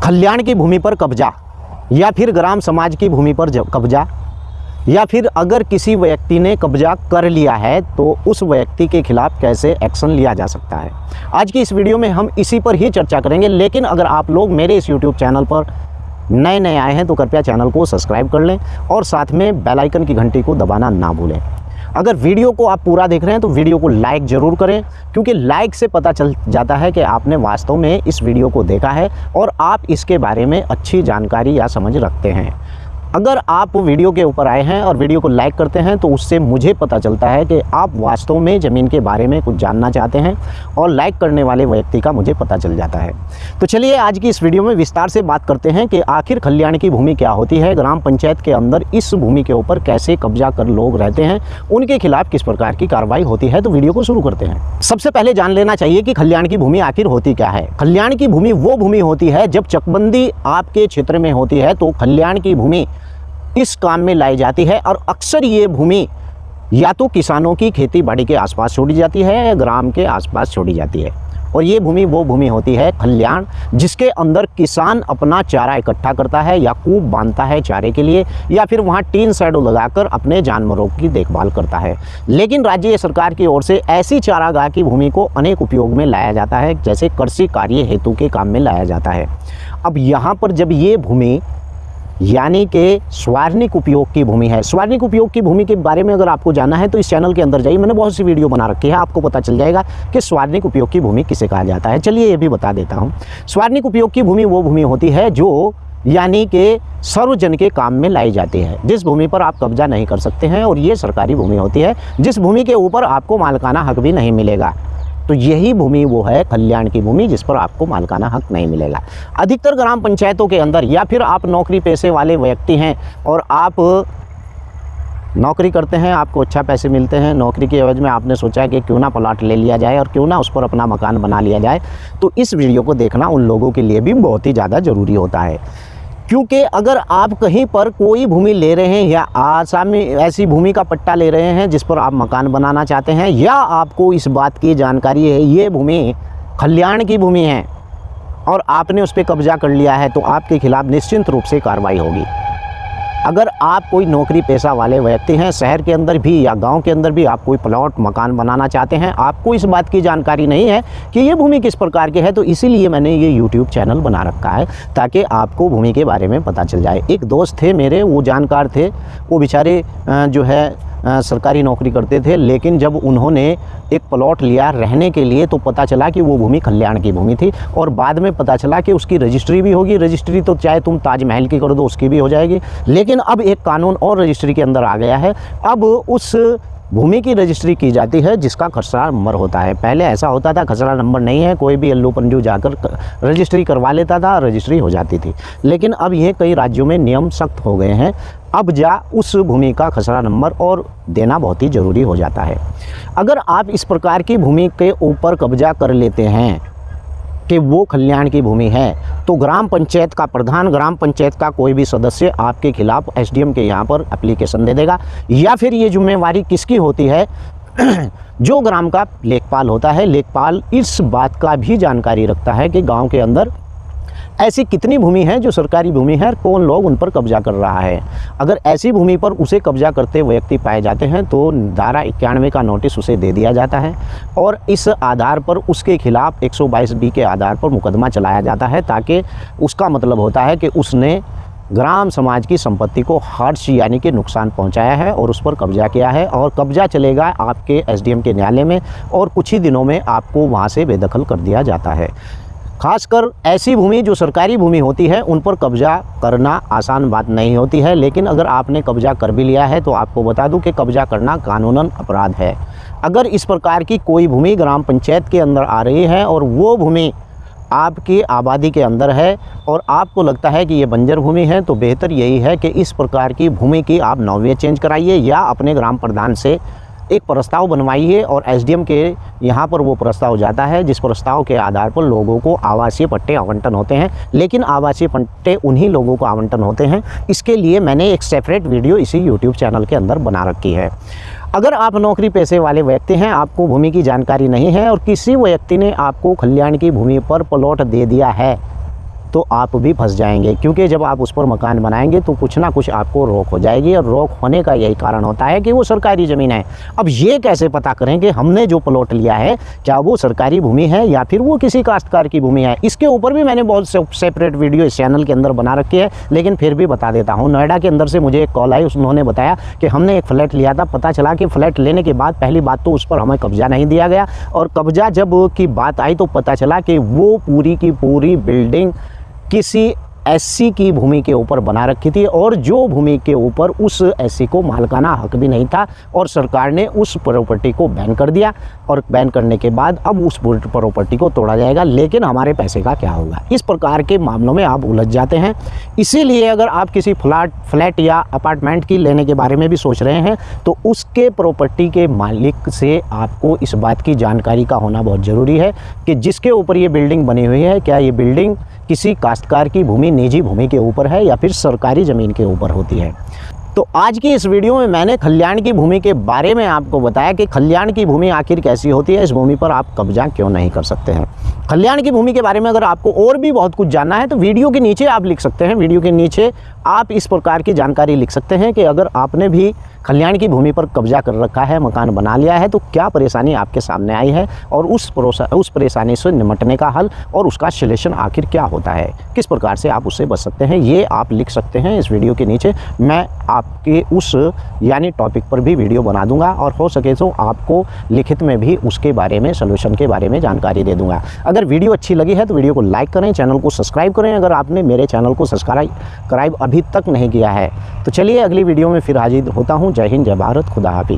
कल्याण की भूमि पर कब्जा या फिर ग्राम समाज की भूमि पर कब्जा, या फिर अगर किसी व्यक्ति ने कब्जा कर लिया है तो उस व्यक्ति के खिलाफ कैसे एक्शन लिया जा सकता है। आज की इस वीडियो में हम इसी पर ही चर्चा करेंगे। लेकिन अगर आप लोग मेरे इस YouTube चैनल पर नए आए हैं तो कृपया चैनल को सब्सक्राइब कर लें और साथ में बेल आइकन की घंटी को दबाना ना भूलें। अगर वीडियो को आप पूरा देख रहे हैं तो वीडियो को लाइक ज़रूर करें, क्योंकि लाइक से पता चल जाता है कि आपने वास्तव में इस वीडियो को देखा है और आप इसके बारे में अच्छी जानकारी या समझ रखते हैं। अगर आप वीडियो के ऊपर आए हैं और वीडियो को लाइक करते हैं तो उससे मुझे पता चलता है कि आप वास्तव में ज़मीन के बारे में कुछ जानना चाहते हैं, और लाइक करने वाले व्यक्ति का मुझे पता चल जाता है। तो चलिए आज की इस वीडियो में विस्तार से बात करते हैं कि आखिर कल्याण की भूमि क्या होती है, ग्राम पंचायत के अंदर इस भूमि के ऊपर कैसे कब्जा कर लोग रहते हैं, उनके खिलाफ किस प्रकार की कार्रवाई होती है। तो वीडियो को शुरू करते हैं। सबसे पहले जान लेना चाहिए कि कल्याण की भूमि आखिर होती क्या है। कल्याण की भूमि वो भूमि होती है जब चकबंदी आपके क्षेत्र में होती है तो कल्याण की भूमि इस काम में लाई जाती है, और अक्सर ये भूमि या तो किसानों की खेती बाड़ी के आसपास छोड़ी जाती है या ग्राम के आसपास छोड़ी जाती है। और ये भूमि वो भूमि होती है कल्याण जिसके अंदर किसान अपना चारा इकट्ठा करता है या कूप बांधता है चारे के लिए, या फिर वहाँ टीन शेड लगाकर अपने जानवरों की देखभाल करता है। लेकिन राज्य सरकार की ओर से ऐसी चारागाह की भूमि को अनेक उपयोग में लाया जाता है, जैसे कृषि कार्य हेतु के काम में लाया जाता है। अब यहाँ पर जब ये भूमि यानी कि स्वार्णिक उपयोग की भूमि है, स्वार्णिक उपयोग की भूमि के बारे में अगर आपको जानना है तो इस चैनल के अंदर जाइए, मैंने बहुत सी वीडियो बना रखी है, आपको पता चल जाएगा कि स्वार्णिक उपयोग की भूमि किसे कहा जाता है। चलिए ये भी बता देता हूँ। स्वार्णिक उपयोग की भूमि वो भूमि होती है जो यानी कि सर्वजन के काम में लाई जाती है, जिस भूमि पर आप कब्जा नहीं कर सकते हैं, और ये सरकारी भूमि होती है जिस भूमि के ऊपर आपको मालिकाना हक भी नहीं मिलेगा। तो यही भूमि वो है कल्याण की भूमि जिस पर आपको मालिकाना हक नहीं मिलेगा। अधिकतर ग्राम पंचायतों के अंदर, या फिर आप नौकरी पेशे वाले व्यक्ति हैं और आप नौकरी करते हैं, आपको अच्छा पैसे मिलते हैं, नौकरी के एवज में आपने सोचा है कि क्यों ना प्लॉट ले लिया जाए और क्यों ना उस पर अपना मकान बना लिया जाए, तो इस वीडियो को देखना उन लोगों के लिए भी बहुत ही ज़्यादा ज़रूरी होता है। क्योंकि अगर आप कहीं पर कोई भूमि ले रहे हैं या आसामी ऐसी भूमि का पट्टा ले रहे हैं जिस पर आप मकान बनाना चाहते हैं, या आपको इस बात की जानकारी है ये भूमि कल्याण की भूमि है और आपने उस पर कब्जा कर लिया है, तो आपके खिलाफ निश्चित रूप से कार्रवाई होगी। अगर आप कोई नौकरी पेशा वाले व्यक्ति हैं, शहर के अंदर भी या गांव के अंदर भी आप कोई प्लॉट मकान बनाना चाहते हैं, आपको इस बात की जानकारी नहीं है कि ये भूमि किस प्रकार की है, तो इसीलिए मैंने ये YouTube चैनल बना रखा है ताकि आपको भूमि के बारे में पता चल जाए। एक दोस्त थे मेरे, वो जानकार थे, वो बेचारे जो है सरकारी नौकरी करते थे, लेकिन जब उन्होंने एक प्लॉट लिया रहने के लिए तो पता चला कि वो भूमि कल्याण की भूमि थी, और बाद में पता चला कि उसकी रजिस्ट्री भी होगी। रजिस्ट्री तो चाहे तुम ताजमहल की कर दो उसकी भी हो जाएगी, लेकिन अब एक कानून और रजिस्ट्री के अंदर आ गया है। अब उस भूमि की रजिस्ट्री की जाती है जिसका खसरा नंबर होता है। पहले ऐसा होता था खसरा नंबर नहीं है, कोई भी अल्लू पंजू जाकर रजिस्ट्री करवा लेता था, रजिस्ट्री हो जाती थी। लेकिन अब ये कई राज्यों में नियम सख्त हो गए हैं, अब उस भूमि का खसरा नंबर और देना बहुत ही ज़रूरी हो जाता है। अगर आप इस प्रकार की भूमि के ऊपर कब्जा कर लेते हैं कि वो कल्याण की भूमि है, तो ग्राम पंचायत का प्रधान, ग्राम पंचायत का कोई भी सदस्य आपके खिलाफ SDM के यहाँ पर एप्लीकेशन दे देगा। या फिर ये जिम्मेवारी किसकी होती है जो ग्राम का लेखपाल होता है। लेखपाल इस बात का भी जानकारी रखता है कि गांव के अंदर ऐसी कितनी भूमि है जो सरकारी भूमि है, कौन लोग उन पर कब्जा कर रहा है। अगर ऐसी भूमि पर उसे कब्जा करते व्यक्ति पाए जाते हैं तो धारा 91 का नोटिस उसे दे दिया जाता है, और इस आधार पर उसके खिलाफ 122B के आधार पर मुकदमा चलाया जाता है, ताकि उसका मतलब होता है कि उसने ग्राम समाज की संपत्ति को हर्ष यानी कि नुकसान पहुंचाया है और उस पर कब्जा किया है। और कब्जा चलेगा आपके SDM के न्यायालय में, और कुछ ही दिनों में आपको वहां से बेदखल कर दिया जाता है। खासकर ऐसी भूमि जो सरकारी भूमि होती है उन पर कब्जा करना आसान बात नहीं होती है, लेकिन अगर आपने कब्जा कर भी लिया है तो आपको बता दूं कि कब्जा करना कानूनन अपराध है। अगर इस प्रकार की कोई भूमि ग्राम पंचायत के अंदर आ रही है और वो भूमि आपकी आबादी के अंदर है और आपको लगता है कि ये बंजर भूमि है, तो बेहतर यही है कि इस प्रकार की भूमि की आप नौविया चेंज कराइए या अपने ग्राम प्रधान से एक प्रस्ताव बनवाइए, और SDM के यहाँ पर वो प्रस्ताव जाता है जिस प्रस्ताव के आधार पर लोगों को आवासीय पट्टे आवंटन होते हैं। लेकिन आवासीय पट्टे उन्हीं लोगों को आवंटन होते हैं, इसके लिए मैंने एक सेपरेट वीडियो इसी YouTube चैनल के अंदर बना रखी है। अगर आप नौकरी पेशे वाले व्यक्ति हैं, आपको भूमि की जानकारी नहीं है और किसी व्यक्ति ने आपको कल्याण की भूमि पर प्लॉट दे दिया है, तो आप भी फंस जाएंगे, क्योंकि जब आप उस पर मकान बनाएंगे तो कुछ ना कुछ आपको रोक हो जाएगी, और रोक होने का यही कारण होता है कि वो सरकारी ज़मीन है। अब ये कैसे पता करें कि हमने जो प्लॉट लिया है क्या वो सरकारी भूमि है या फिर वो किसी काश्तकार की भूमि है? इसके ऊपर भी मैंने बहुत सेपरेट वीडियो इस चैनल के अंदर बना रखी है, लेकिन फिर भी बता देता हूँ। नोएडा के अंदर से मुझे एक कॉल आई, उन्होंने बताया कि हमने एक फ्लैट लिया था। पता चला कि फ्लैट लेने के बाद पहली बात तो उस पर हमें कब्जा नहीं दिया गया, और कब्जा जब की बात आई तो पता चला कि वो पूरी की पूरी बिल्डिंग किसी एससी की भूमि के ऊपर बना रखी थी, और जो भूमि के ऊपर उस एससी को मालिकाना हक भी नहीं था, और सरकार ने उस प्रॉपर्टी को बैन कर दिया। और बैन करने के बाद अब उस प्रॉपर्टी को तोड़ा जाएगा, लेकिन हमारे पैसे का क्या होगा? इस प्रकार के मामलों में आप उलझ जाते हैं। इसीलिए अगर आप किसी फ्लैट या अपार्टमेंट की लेने के बारे में भी सोच रहे हैं तो उसके प्रॉपर्टी के मालिक से आपको इस बात की जानकारी का होना बहुत ज़रूरी है कि जिसके ऊपर ये बिल्डिंग बनी हुई है, क्या ये बिल्डिंग किसी काश्तकार की भूमि, निजी भूमि के ऊपर है या फिर सरकारी ज़मीन के ऊपर होती है। तो आज की इस वीडियो में मैंने खलियान की भूमि के बारे में आपको बताया कि खलियान की भूमि आखिर कैसी होती है, इस भूमि पर आप कब्जा क्यों नहीं कर सकते हैं। खलियान की भूमि के बारे में अगर आपको और भी बहुत कुछ जानना है तो वीडियो के नीचे आप लिख सकते हैं, वीडियो के नीचे आप इस प्रकार की जानकारी लिख सकते हैं कि अगर आपने भी खलियान की भूमि पर कब्जा कर रखा है, मकान बना लिया है, तो क्या परेशानी आपके सामने आई है, और उस परेशानी से निपटने का हल और उसका सॉल्यूशन आखिर क्या होता है, किस प्रकार से आप उससे बच सकते हैं, ये आप लिख सकते हैं इस वीडियो के नीचे। मैं आपके उस यानी टॉपिक पर भी वीडियो बना दूंगा, और हो सके तो आपको लिखित में भी उसके बारे में, सॉल्यूशन के बारे में जानकारी दे दूंगा। अगर वीडियो अच्छी लगी है तो वीडियो को लाइक करें, चैनल को सब्सक्राइब करें अगर आपने मेरे चैनल को सब्सक्राइब अभी तक नहीं किया है। तो चलिए अगली वीडियो में फिर हाजिर होता हूँ। जय हिंद, जय भारत, खुदा हाफिज।